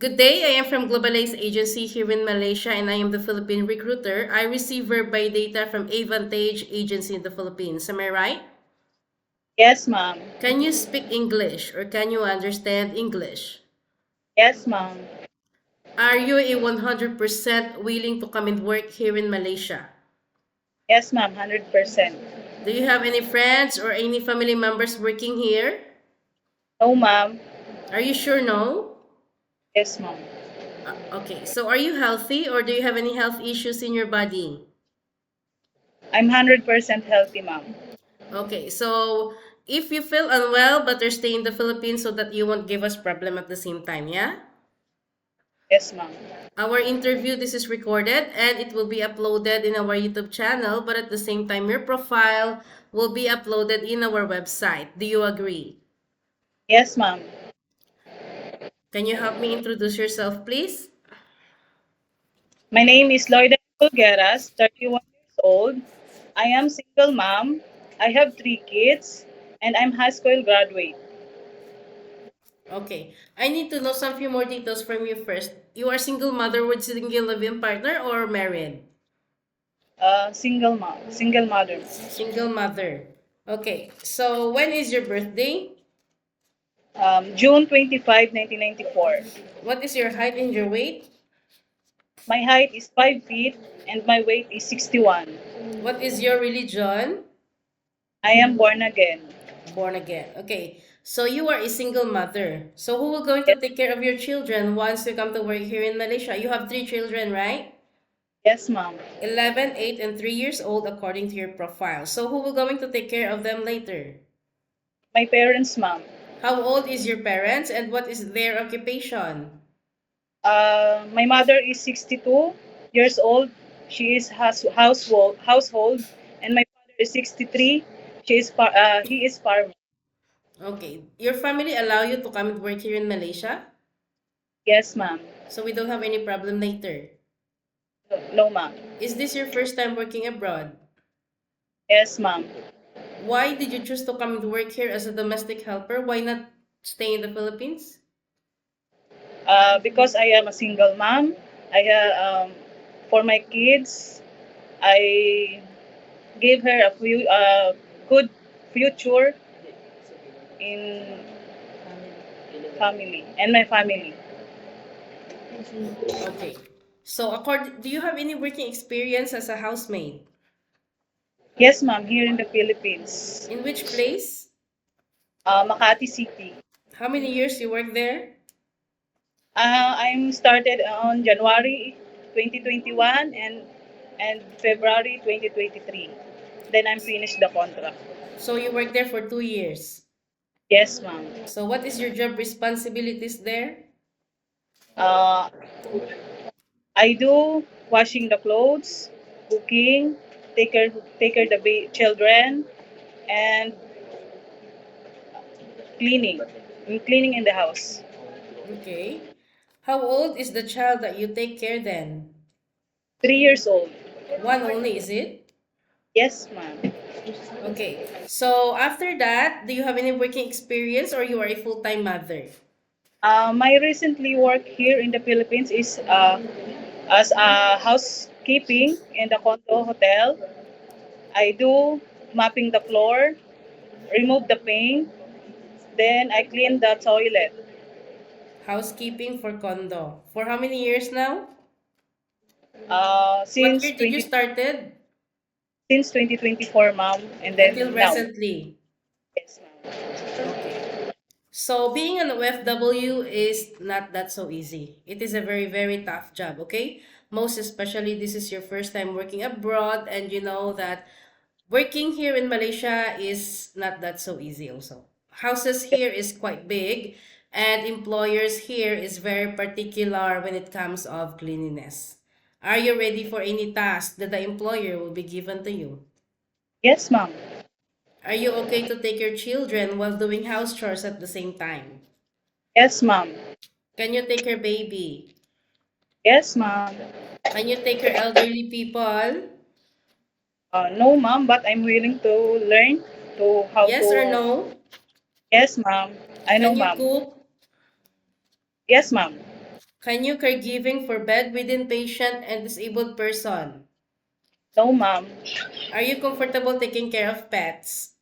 Good day, I am from Globalize Agency here in Malaysia and I am the Philippine recruiter. I receive verify data from Avantage Agency in the Philippines. Am I right? Yes, ma'am. Can you speak English or can you understand English? Yes, ma'am. Are you a 100% willing to come and work here in Malaysia? Yes, ma'am. 100%. Do you have any friends or any family members working here? No, ma'am. Are you sure no? Yes, ma'am. Okay, so are you healthy or do you have any health issues in your body? I'm 100% healthy, ma'am. Okay, so if you feel unwell but you're staying in the Philippines so that you won't give us problem at the same time, yeah? Yes, ma'am. Our interview, this is recorded and it will be uploaded in our YouTube channel, but at the same time, your profile will be uploaded in our website. Do you agree? Yes, ma'am. Can you help me introduce yourself, please? My name is Loida Pulgueras, 31 years old. I am single mom. I have 3 kids, and I'm high school graduate. Okay, I need to know some few more details from you first. You are single mother with single living partner or married? Single mom, single mother. Single mother. Okay, so when is your birthday? June 25, 1994. What is your height and your weight? My height is 5 feet, and my weight is 61. What is your religion? I am born again. Born again. Okay. So you are a single mother. So who will going to Yes, take care of your children once you come to work here in Malaysia? You have three children, right? yes, ma'am. 11, 8, and 3 years old according to your profile. So who will going to take care of them later? My parents, ma'am. How old is your parents and what is their occupation? My mother is 62 years old. She is household, and my father is 63. He is farmer. Okay. Your family allow you to come and work here in Malaysia? Yes, ma'am. So we don't have any problem later. No, no, ma'am. Is this your first time working abroad? Yes, ma'am. Why did you choose to come and work here as a domestic helper? Why not stay in the Philippines? Because I am a single mom. For my kids, I gave her good future in family and my family. Okay. So, do you have any working experience as a housemaid? Yes, ma'am. Here in the Philippines, In which place? Makati City. How many years you work there? I'm started on January 2021 and February 2023. Then I'm finished the contract. So you work there for 2 years. Yes, ma'am. So what is your job responsibilities there? Uh, I do washing the clothes, cooking, take care the children, and cleaning. Cleaning in the house. Okay. How old is the child that you take care then? 3 years old. One only, is it? Yes, ma'am. Okay. So after that, do you have any working experience or you are a full-time mother? My recently work here in the Philippines is as a housekeeping in the condo hotel. I do mopping the floor, remove the paint, then I clean the toilet. Housekeeping for condo. For how many years now? What Since year did you 20 started? since 2024, ma'am, and Until then now. recently. Yes, ma'am. Okay. So being an OFW is not that so easy. It is a very, very tough job, okay? Most especially this is your first time working abroad and you know that working here in Malaysia is not that so easy also. Houses here is quite big and employers here is very particular when it comes of cleanliness. Are you ready for any task that the employer will be given to you? Yes, ma'am. Are you okay to take your children while doing house chores at the same time? Yes, ma'am. Can you take your baby? Yes, ma'am. Can you take your elderly people? No, ma'am, but I'm willing to learn to how Yes or to. no? Yes, ma'am. I know, Can you ma'am. cook? Yes, ma'am. Can you caregiving for bedridden patient and disabled person? No, ma'am. Are you comfortable taking care of pets?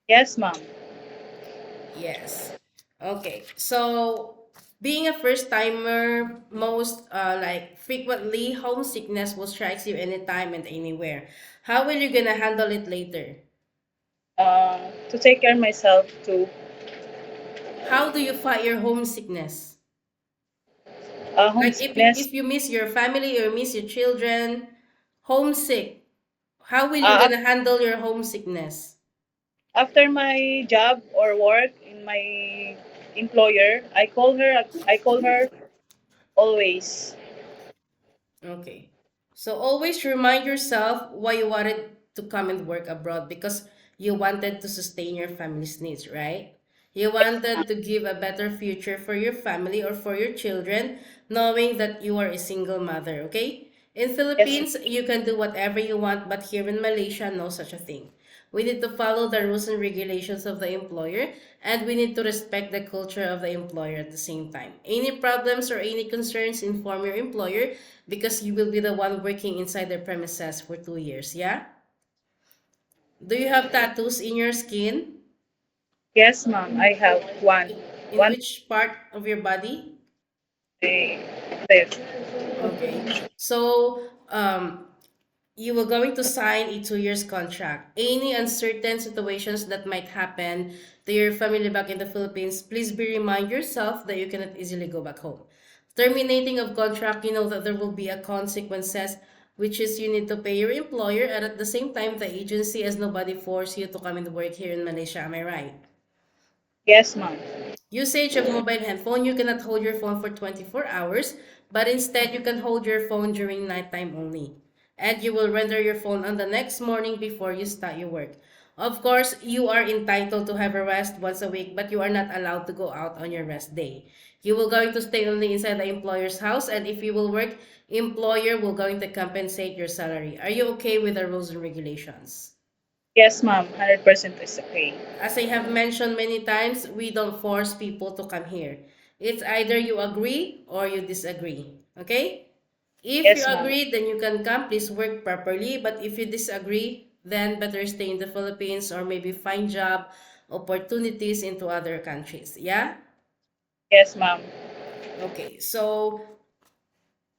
Yes, ma'am. Yes. Okay. So, being a first timer, most like frequently homesickness will strike you anytime and anywhere. How will you gonna handle it later? To take care of myself too. How do you fight your homesickness? Like Homesickness. if you miss your family or miss your children, homesick, how will you Uh, gonna handle your homesickness? After my job or work in my employer, I call her. I call her always. Okay. So always remind yourself why you wanted to come and work abroad because you wanted to sustain your family's needs, right? You wanted to give a better future for your family or for your children, knowing that you are a single mother, okay? In Yes, Philippines, you can do whatever you want, but here in Malaysia, no such a thing. We need to follow the rules and regulations of the employer, and we need to respect the culture of the employer at the same time. Any problems or any concerns, inform your employer because you will be the one working inside their premises for 2 years, yeah? Do you have tattoos in your skin? yes, ma'am. I have one. In One. which part of your body? eh, There. Okay. So, you were going to sign a 2 years contract. Any uncertain situations that might happen to your family back in the Philippines, please be remind yourself that you cannot easily go back home. Terminating of contract, you know that there will be a consequences, which is you need to pay your employer, and at the same time, the agency as nobody force you to come and work here in Malaysia. Am I right? Yes, ma'am. Usage of mobile handphone, you cannot hold your phone for 24 hours, but instead you can hold your phone during nighttime only. And you will render your phone on the next morning before you start your work. Of course, you are entitled to have a rest once a week, but you are not allowed to go out on your rest day. You will going to stay only inside the employer's house, and if you will work, employer will going to compensate your salary. Are you okay with the rules and regulations? Yes, ma'am. 100% is okay. As I have mentioned many times, we don't force people to come here. It's either you agree or you disagree. Okay? If you Yes, ma'am. agree, then you can come, please work properly. But if you disagree, then better stay in the Philippines or maybe find job opportunities into other countries. Yeah? Yes, ma'am. Okay, so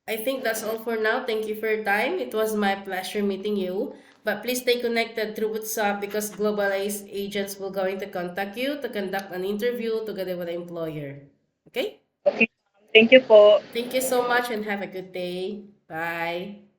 I think that's all for now. Thank you for your time. It was my pleasure meeting you. But please stay connected through WhatsApp because globalized agents will going to contact you to conduct an interview together with the employer. Okay? Okay, ma'am. Thank you po. Thank you so much and have a good day. Bye.